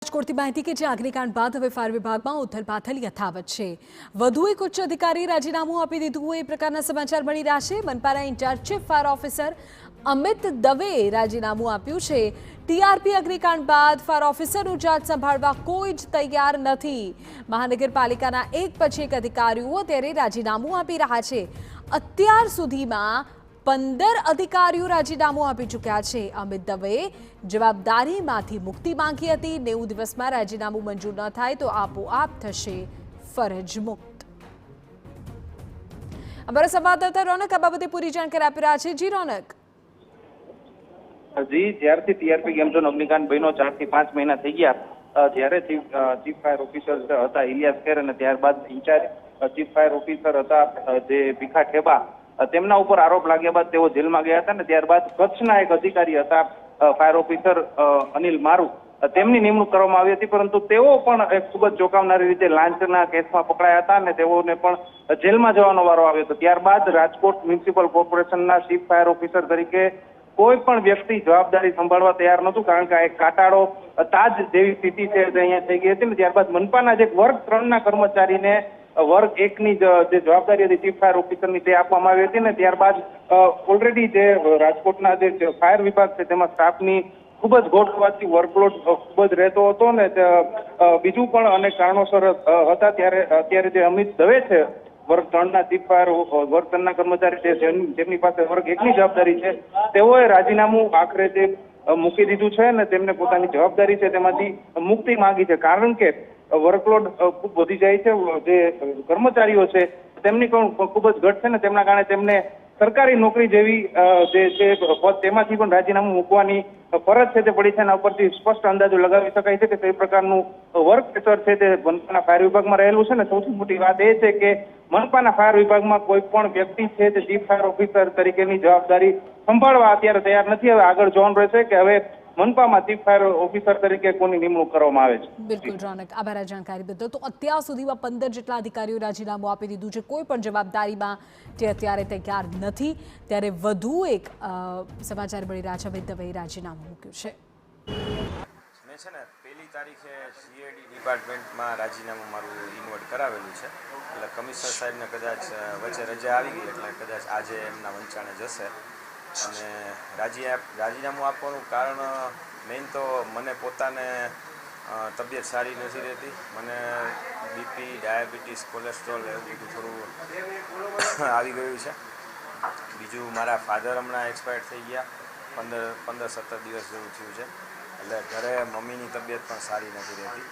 રાજકોટથી માહિતી કે જ્યાં અગ્નિકાંડ બાદ હવે ફાયર વિભાગમાં ઉથલપાથલ યથાવત છે। વધુ એક ઉચ્ચ અધિકારી રાજીનામું આપી દીધું એ પ્રકારના સમાચાર મળી રહ્યા છે। મનપાના incharge chief fire officer Amit દવેએ રાજીનામું આપ્યું છે। ટીઆરપી અગ્નિકાંડ બાદ ફાયર ઓફિસરનું ચાર્જ સંભાળવા કોઈ જ તૈયાર નથી। મહાનગરપાલિકાના એક પછી એક અધિકારીઓ ત્યારે રાજીનામું આપી રહ્યા છે। અત્યાર સુધીમાં 15 અધિકારીઓ રાજીનામું આપી ચૂક્યા છે। અમિત દવેએ જવાબદારીમાંથી મુક્તિ માંગી હતી। 90 દિવસમાં રાજીનામું મંજૂર ન થાય તો આપોઆપ થશે ફરજ મુક્ત। અમારા સંવાદદાતા રોનક આ બાબતે પૂરી જાણકારી આપી રહ્યા છે। જી રોનક। જી, જ્યારથી ટીઆરપી ગેમ ઝોન અગ્નિકાંડ બન્યો 4 થી 5 મહિના થઈ ગયા। જ્યારે ચીફ ફાયર ઓફિસર હતા ઇલિયાસ ખેર અને ત્યારબાદ ઇન્ચાર્જ ચીફ ફાયર ઓફિસર હતા જે ભીખા ઠેબા, તેમના ઉપર આરોપ લાગ્યા બાદ તેઓ જેલમાં ગયા હતા ને ત્યારબાદ કચ્છના એક અધિકારી હતા ફાયર ઓફિસર અનિલ મારુ, તેમની નિમણૂક કરવામાં આવી હતી। પરંતુ તેઓ પણ એક ખૂબ જ ચોંકાવનારી રીતે લાંચના કેસમાં પકડાયા હતા અને તેઓને પણ જેલમાં જવાનો વારો આવ્યો હતો। ત્યારબાદ રાજકોટ મ્યુનિસિપલ કોર્પોરેશનના ચીફ ફાયર ઓફિસર તરીકે કોઈ પણ વ્યક્તિ જવાબદારી સંભાળવા તૈયાર નહોતું, કારણ કે આ એક કાટાળો તાજ જેવી સ્થિતિ છે જે અહીંયા થઈ ગઈ હતી ને ત્યારબાદ મનપાના જે વર્ગ 3ના કર્મચારીને વર્ગ 1ની જે જવાબદારી હતી ચીફ ફાયર ઓફિસરની તે આપવામાં આવી હતી ને ત્યારબાદ ઓલરેડી જે રાજકોટના જે ફાયર વિભાગ છે તેમાં સ્ટાફની ખૂબ જ ઘોટ હોવાથી વર્કલોડ ખૂબ જ રહેતો હતો ને બીજું પણ અનેક કારણોસર હતા। ત્યારે અત્યારે જે અમિત દવે છે વર્ગ 3ના ચીફ ફાયર વર્ગ 3ના કર્મચારી છે જેમની પાસે વર્ગ 1ની જવાબદારી છે, તેઓએ રાજીનામું આખરે જે મૂકી દીધું છે ને તેમને પોતાની જવાબદારી છે તેમાંથી મુક્તિ માંગી છે। કારણ કે વર્કલોડ ખૂબ વધી જાય છે, જે કર્મચારીઓ છે તેમની પણ ખૂબ જ ઘટ છે ને તેમના કારણે તેમને સરકારી નોકરી જેવી જે છે તેમાંથી પણ રાજીનામું મૂકવાની ફરજ છે તે પડી છે। એના ઉપરથી સ્પષ્ટ અંદાજો લગાવી શકાય છે કે તે પ્રકારનું વર્ક પ્રેશર છે તે મનપાના ફાયર વિભાગમાં રહેલું છે ને સૌથી મોટી વાત એ છે કે મનપાના ફાયર વિભાગમાં કોઈ પણ વ્યક્તિ છે તે ચીફ ફાયર ઓફિસર તરીકેની જવાબદારી સંભાળવા અત્યારે તૈયાર નથી। હવે આગળ જોવાનું રહેશે કે હવે મનપામાં ચીફ ફાયર ઓફિસર તરીકે કોની નિમણૂક કરવામાં આવે છે। બિલકુલ રોનક, આભાર આ જાણકારી બદલ। તો અત્યાર સુધીમાં 15 જેટલા અધિકારીઓ રાજીનામું આપી દીધું છે। કોઈ પણ જવાબદારીમાં તે અત્યારે તૈયાર નથી। ત્યારે વધુ એક સમાચાર મળી રહ્યા છે, અમિત દવેએ રાજીનામું મૂક્યું છે। મેં છે ને 1લી તારીખે સીઆઈડી ડિપાર્ટમેન્ટમાં રાજીનામું મારું ઇન્વર્ટ કરાવેલું છે, એટલે કમિશનર સાહેબને કદાચ વચ્ચે રજા આવી ગઈ એટલે કદાચ આજે એમના વંચાણે જશે। અને રાજીનામું આપવાનું કારણ મેઇન તો મને પોતાને તબિયત સારી નથી રહેતી। મને બીપી, ડાયાબિટીસ, કોલેસ્ટ્રોલ એવું બધું થોડું આવી ગયું છે। બીજું મારા ફાધર હમણાં એક્સપાયર થઈ ગયા, 15-17 દિવસ જેવું થયું છે, એટલે ઘરે મમ્મીની તબિયત પણ સારી નથી રહેતી।